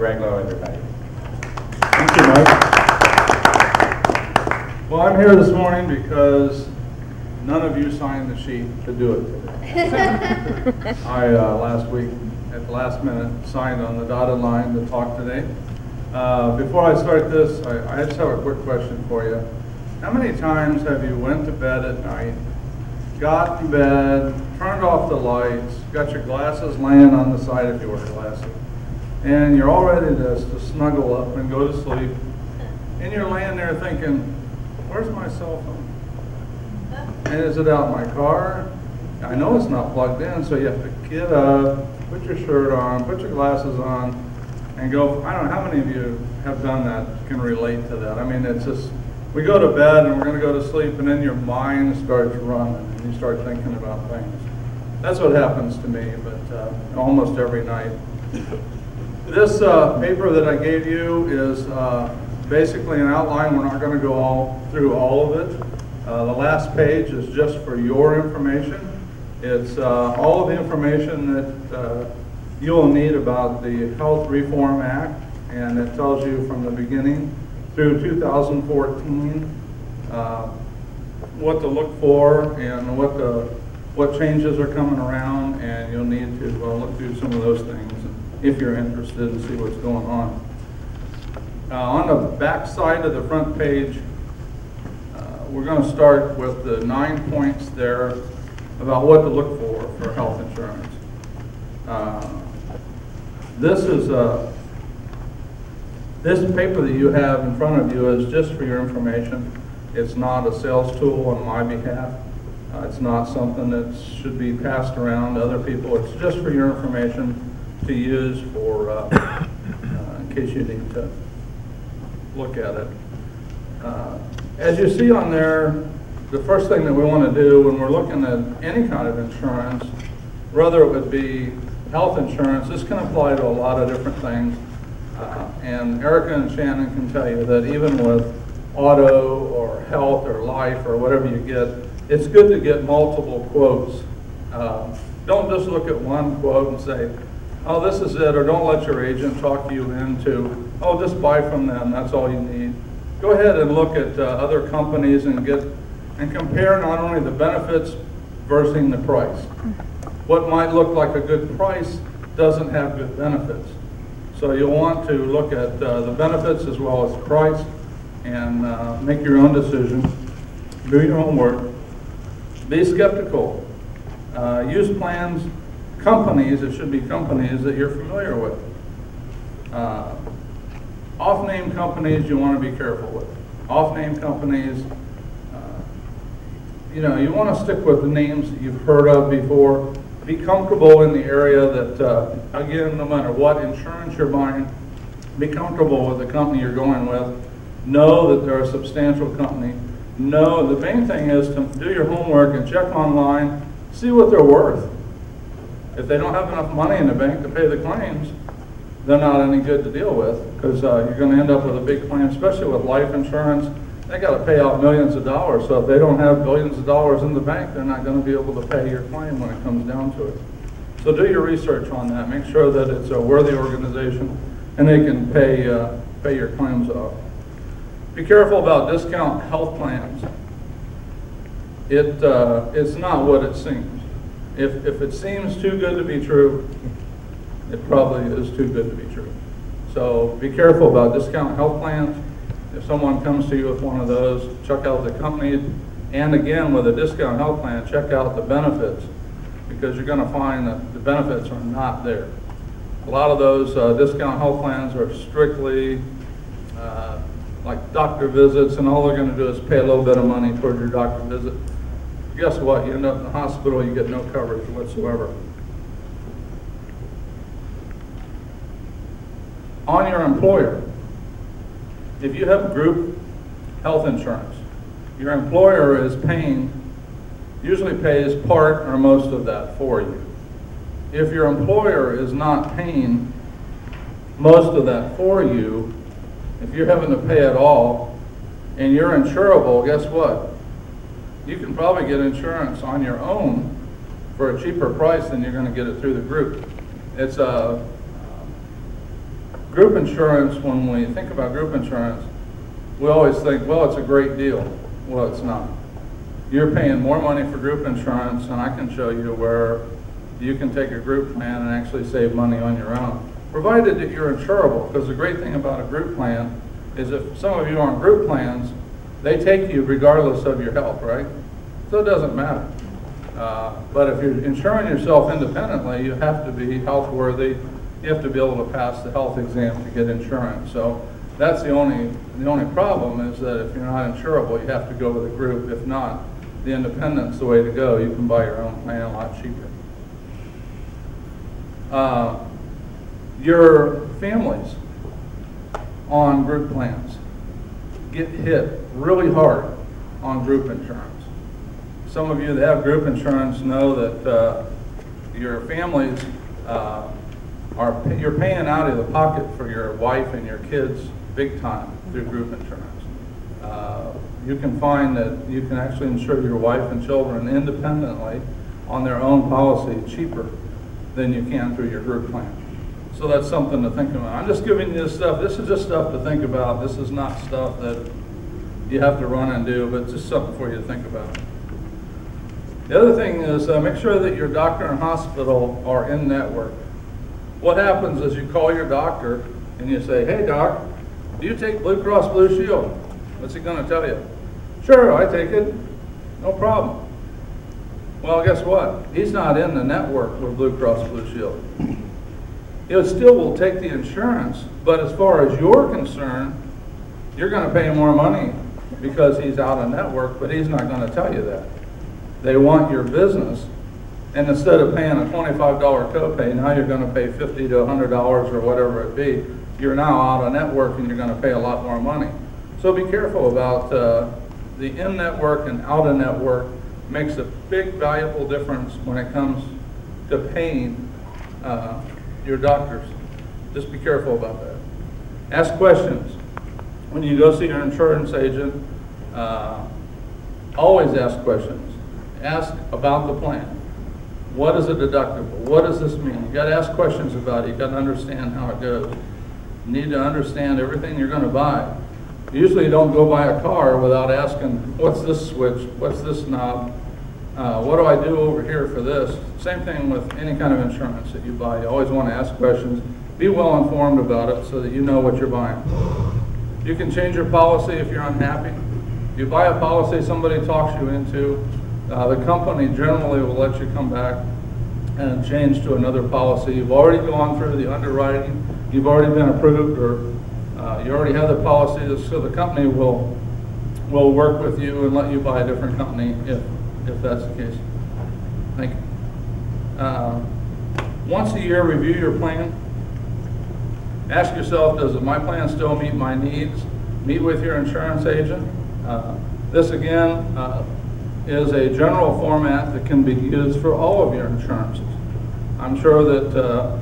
Greg Lough, everybody. Thank you, Mike. Well, I'm here this morning because none of you signed the sheet to do it today. I, last week, at the last minute, signed on the dotted line to talk today. Before I start this, I just have a quick question for you. How many times have you went to bed at night, got in bed, turned off the lights, got your glasses laying on the side if you wear glasses, and you're all ready to snuggle up and go to sleep, and you're laying there thinking, where's my cell phone? And is it out in my car? I know it's not plugged in, so you have to get up, put your shirt on, put your glasses on, and go. I don't know how many of you have done that, can relate to that. I mean, it's just, we go to bed and we're going to go to sleep, and then your mind starts running and you start thinking about things. That's what happens to me, but almost every night. This paper that I gave you is basically an outline. We're not going to go through all of it. The last page is just for your information. It's all of the information that you'll need about the Health Reform Act, and it tells you from the beginning through 2014 what to look for and what changes are coming around, and you'll need to look through some of those things if you're interested and see what's going on. On the back side of the front page, we're going to start with the 9 points there about what to look for health insurance. This paper that you have in front of you is just for your information. It's not a sales tool on my behalf. It's not something that should be passed around to other people. It's just for your information to use for in case you need to look at it. As you see on there, the first thing that we want to do when we're looking at any kind of insurance, whether it would be health insurance, this can apply to a lot of different things. And Erica and Shannon can tell you that even with auto or health or life or whatever you get, it's good to get multiple quotes. Don't just look at one quote and say, oh, this is it, or don't let your agent talk you into, oh, just buy from them, that's all you need. Go ahead and look at other companies and compare not only the benefits versus the price. What might look like a good price doesn't have good benefits. So you'll want to look at the benefits as well as the price and make your own decision. Do your homework. Be skeptical. Use plans, companies, it should be companies that you're familiar with. Off-name companies you want to be careful with. Off-name companies, you want to stick with the names that you've heard of before. Be comfortable in the area that, again, no matter what insurance you're buying, be comfortable with the company you're going with. Know that they're a substantial company. Know the main thing is to do your homework and check online, see what they're worth. If they don't have enough money in the bank to pay the claims, they're not any good to deal with, because you're going to end up with a big claim, especially with life insurance. They got to pay out millions of dollars, so if they don't have billions of dollars in the bank, they're not going to be able to pay your claim when it comes down to it. So do your research on that. Make sure that it's a worthy organization and they can pay your claims off. Be careful about discount health plans. It's not what it seems. If it seems too good to be true, it probably is too good to be true. So be careful about discount health plans. If someone comes to you with one of those, check out the company. And again, with a discount health plan, check out the benefits, because you're going to find that the benefits are not there. A lot of those discount health plans are strictly like doctor visits, and all they're going to do is pay a little bit of money toward your doctor visit. Guess what? You end up in the hospital, you get no coverage whatsoever. On your employer, if you have group health insurance, your employer is usually pays part or most of that for you. If your employer is not paying most of that for you, if you're having to pay it all and you're insurable, guess what? You can probably get insurance on your own for a cheaper price than you're going to get it through the group. It's Group insurance, when we think about group insurance, we always think, well, it's a great deal. Well, it's not. You're paying more money for group insurance, and I can show you where you can take a group plan and actually save money on your own, provided that you're insurable. Because the great thing about a group plan is if some of you are on group plans, they take you regardless of your health, right? So it doesn't matter. But if you're insuring yourself independently, you have to be health worthy. You have to be able to pass the health exam to get insurance. So that's the only problem is that if you're not insurable, you have to go with a group. If not, the independent's the way to go. You can buy your own plan a lot cheaper. Your families on group plans get hit really hard on group insurance. Some of you that have group insurance know that your families you're paying out of the pocket for your wife and your kids big time through group insurance. You can find that you can actually insure your wife and children independently on their own policy cheaper than you can through your group plan. So that's something to think about. I'm just giving you this stuff. This is just stuff to think about. This is not stuff that you have to run and do, but it's just something for you to think about. The other thing is make sure that your doctor and hospital are in network. What happens is you call your doctor and you say, hey doc, do you take Blue Cross Blue Shield? What's he going to tell you? Sure, I take it. No problem. Well, guess what? He's not in the network with Blue Cross Blue Shield. He still will take the insurance, but as far as you're concerned, you're going to pay more money because he's out of network, but he's not going to tell you that. They want your business, and instead of paying a $25 copay, now you're going to pay $50 to $100 or whatever it be. You're now out of network and you're going to pay a lot more money. So be careful about the in-network and out-of-network. Makes a big valuable difference when it comes to paying your doctors. Just be careful about that. Ask questions. When you go see your insurance agent, always ask questions. Ask about the plan. What is a deductible? What does this mean? You got to ask questions about it. You got to understand how it goes. You need to understand everything you're going to buy. Usually you don't go buy a car without asking, what's this switch? What's this knob? What do I do over here for this? Same thing with any kind of insurance that you buy. You always want to ask questions. Be well informed about it so that you know what you're buying. You can change your policy if you're unhappy. If you buy a policy somebody talks you into, the company generally will let you come back and change to another policy. You've already gone through the underwriting. You've already been approved, or you already have the policy, so the company will work with you and let you buy a different company if that's the case. Thank you. Once a year, review your plan. Ask yourself, does my plan still meet my needs? Meet with your insurance agent. This again is a general format that can be used for all of your insurances. I'm sure that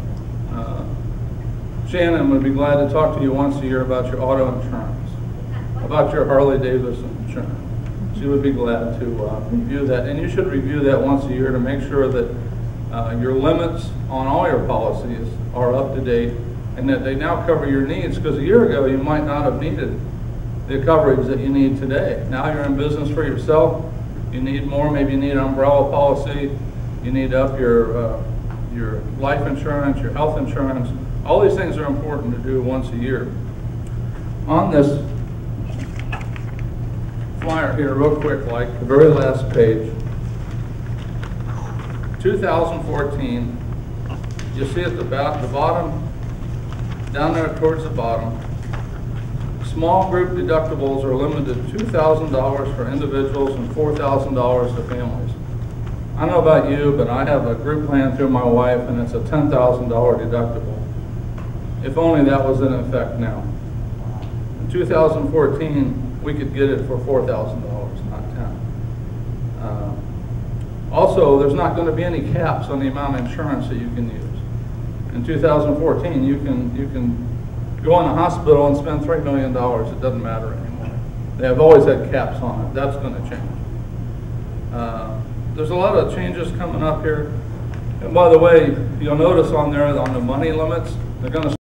Shannon would be glad to talk to you once a year about your auto insurance, about your Harley-Davidson insurance. She would be glad to review that, and you should review that once a year to make sure that your limits on all your policies are up to date and that they now cover your needs, because a year ago you might not have needed the coverage that you need today. Now you're in business for yourself, you need more, maybe you need an umbrella policy, you need to up your life insurance, your health insurance. All these things are important to do once a year. On this flyer here, real quick, like the very last page, 2014, you see at the bottom, down there towards the bottom, small group deductibles are limited to $2,000 for individuals and $4,000 to families. I don't know about you, but I have a group plan through my wife, and it's a $10,000 deductible. If only that was in effect now. In 2014, we could get it for $4,000, not $10,000. Also, there's not going to be any caps on the amount of insurance that you can use. In 2014, you can go in a hospital and spend $3 million. It doesn't matter anymore. They have always had caps on it. That's going to change. There's a lot of changes coming up here. And by the way, you'll notice on there on the money limits, they're going to